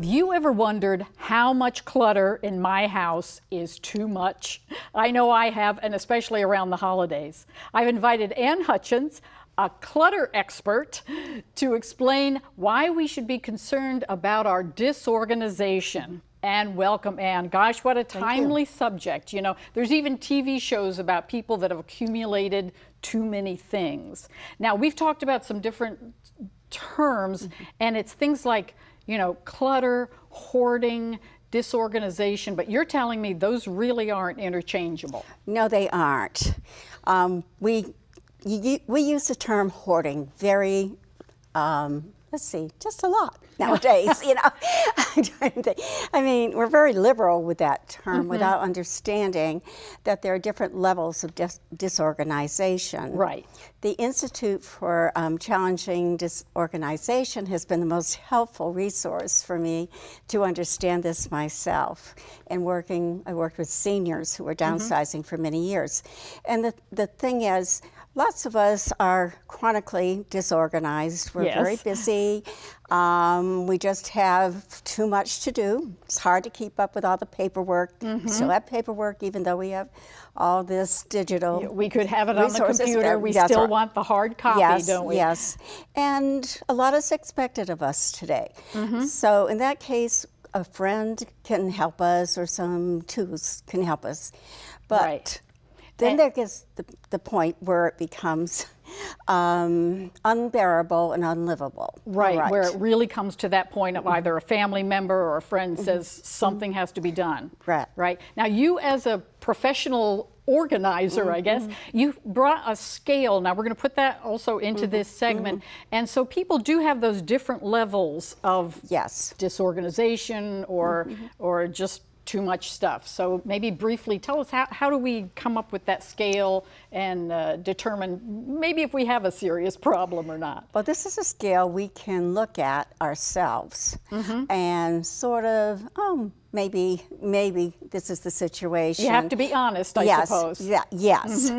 you ever wondered how much clutter in my house is too much? I know I have, and especially around the holidays. I've invited Ann Hutchins, a clutter expert, to explain why we should be concerned about our disorganization. And welcome, Ann. Gosh, what a timely subject. You know, there's even TV shows about people that have accumulated too many things. Now, we've talked about some different terms, and it's things like, you know, clutter, hoarding, disorganization, but you're telling me those really aren't interchangeable. No, they aren't. We use the term hoarding very, just a lot nowadays, you know. I mean, we're very liberal with that term without understanding that there are different levels of disorganization. Right. The Institute for Challenging Disorganization has been the most helpful resource for me to understand this myself. And I worked with seniors who were downsizing for many years. And the thing is, lots of us are chronically disorganized. We're very busy. We just have too much to do. It's hard to keep up with all the paperwork. We still have paperwork, even though we have all this digital We could have it on the resources. computer. We still want the hard copy, don't we? Yes, and a lot is expected of us today. So in that case, a friend can help us, or some tools can help us. But then there gets the point where it becomes unbearable and unlivable. Right, where it really comes to that point of either a family member or a friend says something has to be done. Right. Now, you as a professional organizer, I guess, you brought a scale. Now, we're going to put that also into this segment. And so people do have those different levels of disorganization or just too much stuff. So maybe briefly tell us how do we come up with that scale and determine maybe if we have a serious problem or not? Well, this is a scale we can look at ourselves and sort of, maybe this is the situation. You have to be honest, I suppose. Yes.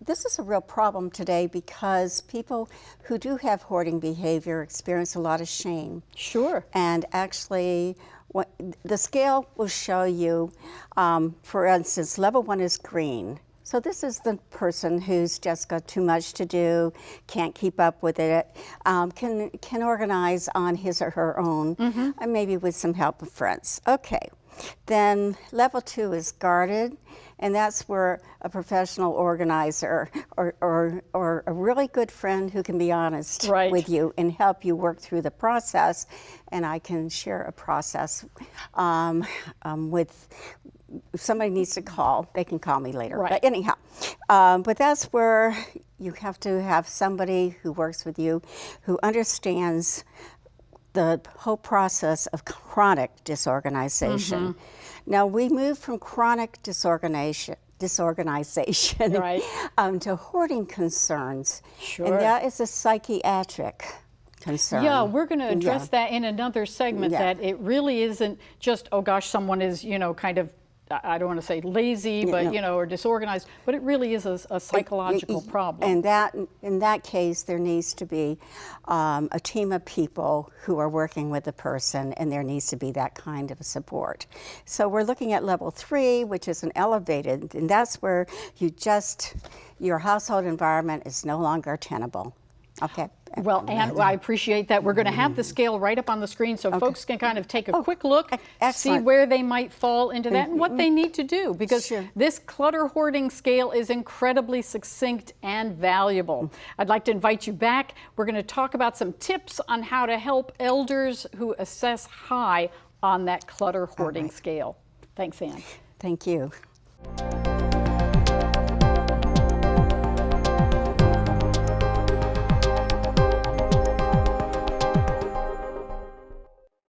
This is a real problem today because people who do have hoarding behavior experience a lot of shame. Sure. And actually, the scale will show you, for instance, level 1 is green. So this is the person who's just got too much to do, can't keep up with it, can organize on his or her own, and maybe with some help of friends. Okay. Then level 2 is guarded, and that's where a professional organizer or a really good friend who can be honest with you and help you work through the process. And I can share a process with, if somebody needs to call, they can call me later. But anyhow, but that's where you have to have somebody who works with you, who understands the whole process of chronic disorganization. Now, we move from chronic disorganization to hoarding concerns. And that is a psychiatric concern. Yeah, we're going to address that in another segment, that it really isn't just, oh gosh, someone is, you know, kind of, I don't want to say lazy, but, you know, or disorganized, but it really is a psychological problem. And in that case, there needs to be a team of people who are working with the person, and there needs to be that kind of support. So we're looking at level 3, which is an elevated, and that's where your household environment is no longer tenable. Okay. Well, Ann, I appreciate that. We're going to have the scale right up on the screen so folks can kind of take a quick look, see where they might fall into that and what they need to do, because this clutter hoarding scale is incredibly succinct and valuable. I'd like to invite you back. We're going to talk about some tips on how to help elders who assess high on that clutter hoarding scale. Thanks, Ann. Thank you.